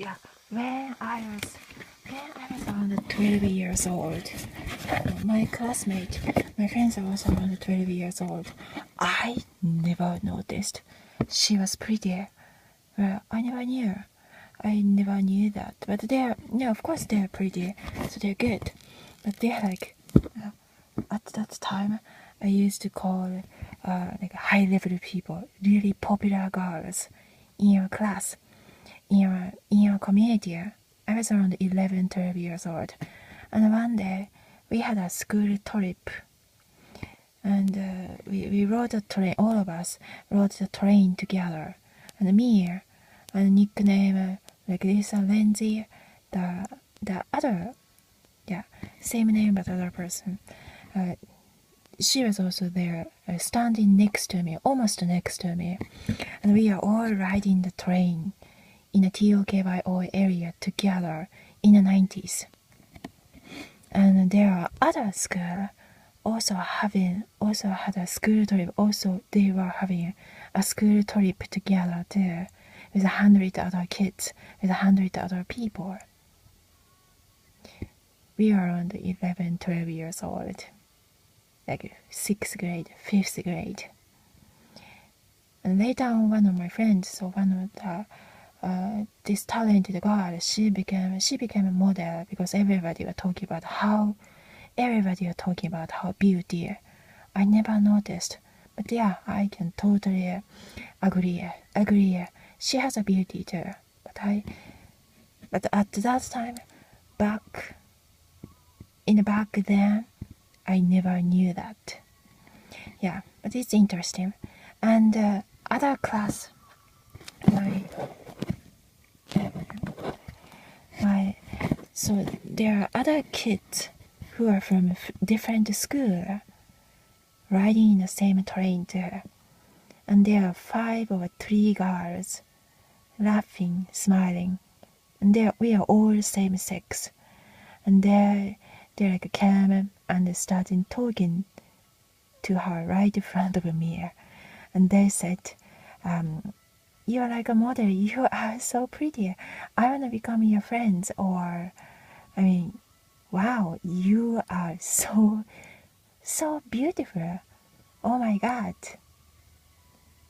Yeah, when I was around 12 years old, my classmate, my friends was around 12 years old. I never noticed she was pretty. Well, I never knew. I never knew that. But they're, yeah, of course they're pretty, so they're good. But they're like, at that time, I used to call like high-level people, really popular girls in your class, in your community. I was around 11, 12 years old. And one day, we had a school trip. And we rode a train, all of us rode the train together. And me, and nickname like Lisa Lindsay, the other, yeah, same name but other person. She was also there, standing next to me, almost next to me. And we are all riding the train in the TOKYO area together in the 90s. And there are other schools also had a school trip. Also, they were having a school trip together too, with 100 other kids, with 100 other people. We are around 11, 12 years old, like 6th grade, 5th grade. And later on, one of my friends, so one of the this talented girl, she became a model because everybody was talking about how beauty. I never noticed, but yeah, I can totally agree. She has a beauty too, but at that time, back then, I never knew that. Yeah, but it's interesting. And other class, so there are other kids who are from different school riding in the same train too. And there are 5 or 3 girls laughing, smiling. And we are all same sex. And they like came and started talking to her right in front of me. And they said, you are like a model, you are so pretty. I want to become your friends. Or, I mean, wow, you are so beautiful. Oh my God.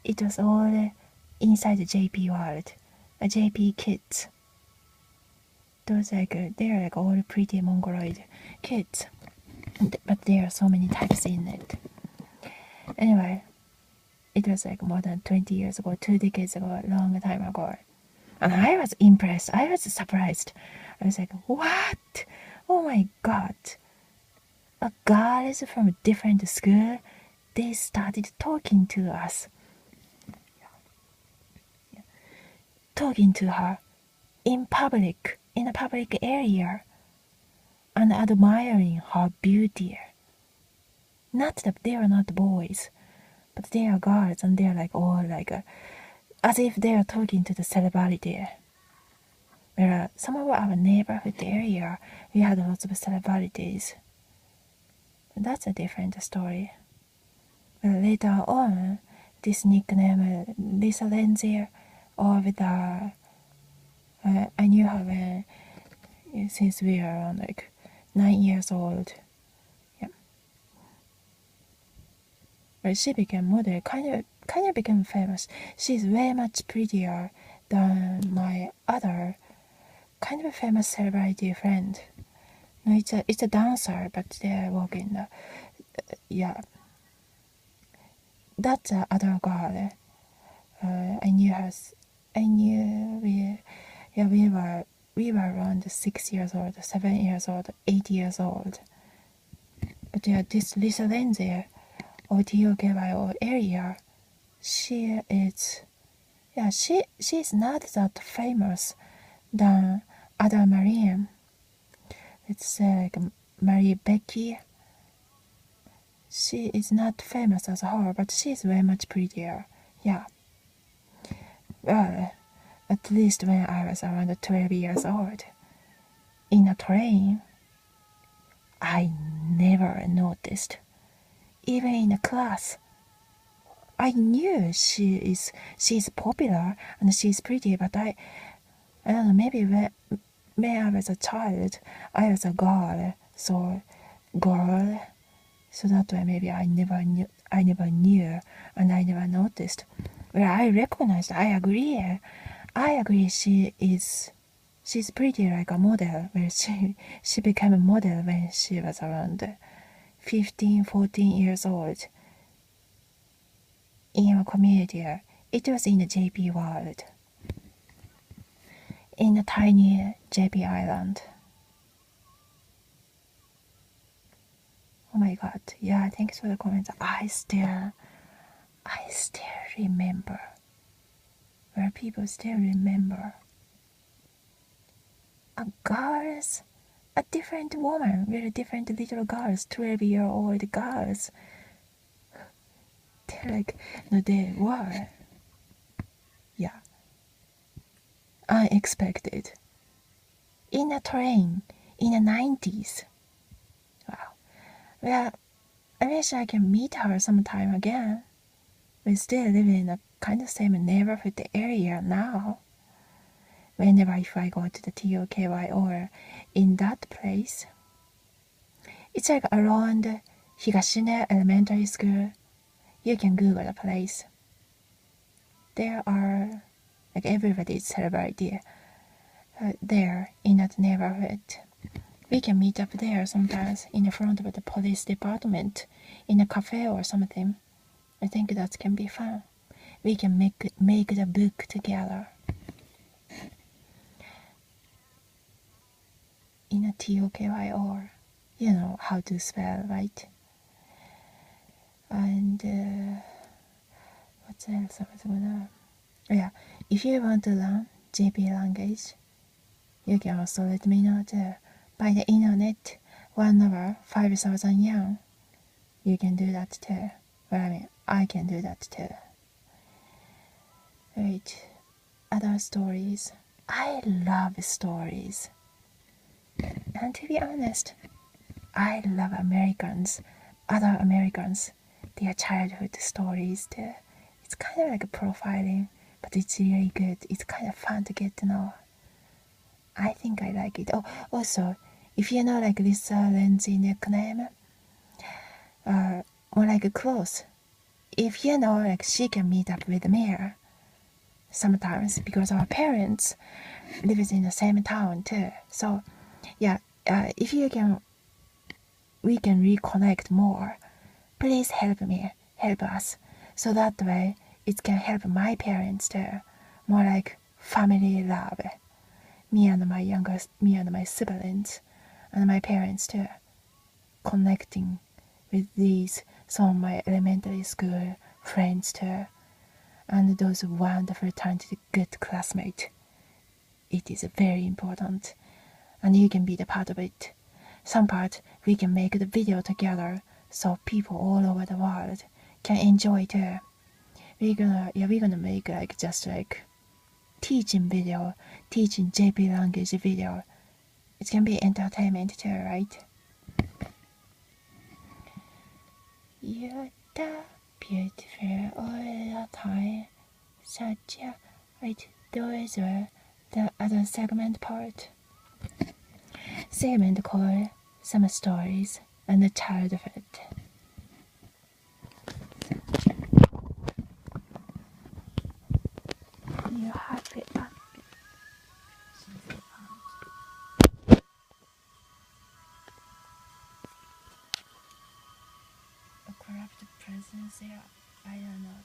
It was all inside the JP world, a JP kids. They're like all pretty mongoloid kids, but there are so many types in it. Anyway, it was like more than 20 years ago, 2 decades ago, a long time ago. And I was impressed. I was surprised. I was like, what? Oh my God. A girls from a different school, they started talking to us. Talking to her in public, in a public area, and admiring her beauty. Not that they are not boys, but they are girls, and they are like all as if they are talking to the celebrity. Where some of our neighborhood area, we had lots of celebrities. But that's a different story. But later on, this nickname, Lisa Lindsay, or with I knew her since we were around like 9 years old. Yeah. But she became model, kind of became famous. She's way much prettier than my other kind of famous celebrity friend. No, it's a dancer, but they're walking. Yeah. That's the other girl. I knew we were around 6 years old, 7 years old, 8 years old. But yeah, this Lisa Lindsay of TOKYO area, she's not that famous than other Marianne. Let's say like Marie Becky. She is not famous as her, but she's way much prettier. Yeah. Well, at least when I was around 12 years old, in a train, I never noticed. Even in a class, I knew she's popular and she's pretty, but I don't know, maybe when I was a child, I was a girl, so girl, so that way maybe I never knew, and I never noticed. Well, I recognized, I agree, she's pretty like a model. Well, she became a model when she was around 15, 14 years old in a community. It was in the JP world, in a tiny JP island. Oh my god, yeah, thanks for the comments. I still remember, where people still remember a different woman, very different little girls, 12-year-old girls. They're like, no, they were, yeah, unexpected. In a train, in the 90s. Wow. Well, I wish I can meet her sometime again. We still live in a kind of same neighborhood area now. Whenever if I go to the TOKY or in that place, it's like around Higashine Elementary School. You can Google the place. There are, like, everybody is celebrity there in that neighborhood. We can meet up there sometimes in the front of the police department, in a cafe or something. I think that can be fun. We can make the book together. In a TOKY, or you know how to spell, right? And what else I was gonna... Yeah, if you want to learn JP language, you can also let me know too. By the internet, 1 hour, 5,000 yen. You can do that too. Well, I mean, I can do that too. Right. Other stories. I love stories. And to be honest, I love other Americans, their childhood stories too. It's kind of like a profiling, but it's really good. It's kind of fun to get to know. I think I like it. Oh, also, if you know like Lisa Lindsay nickname, or like close, if you know like she can meet up with me sometimes, because our parents live in the same town too. So yeah, if you can, we can reconnect more. Please help us, so that way it can help my parents too. More like family love. Me and my siblings, and my parents too, connecting with these some of my elementary school friends too, and those wonderful, talented, good classmates. It is very important, and you can be the part of it. Some part we can make the video together, so people all over the world can enjoy too. We're gonna make like just like teaching JP language video. It can be entertainment too, right? You're the beautiful all the time. Such a... Wait, those were the other segment part. Segment called Some Stories and the Childhood. You happy? A corrupt presence there. I don't know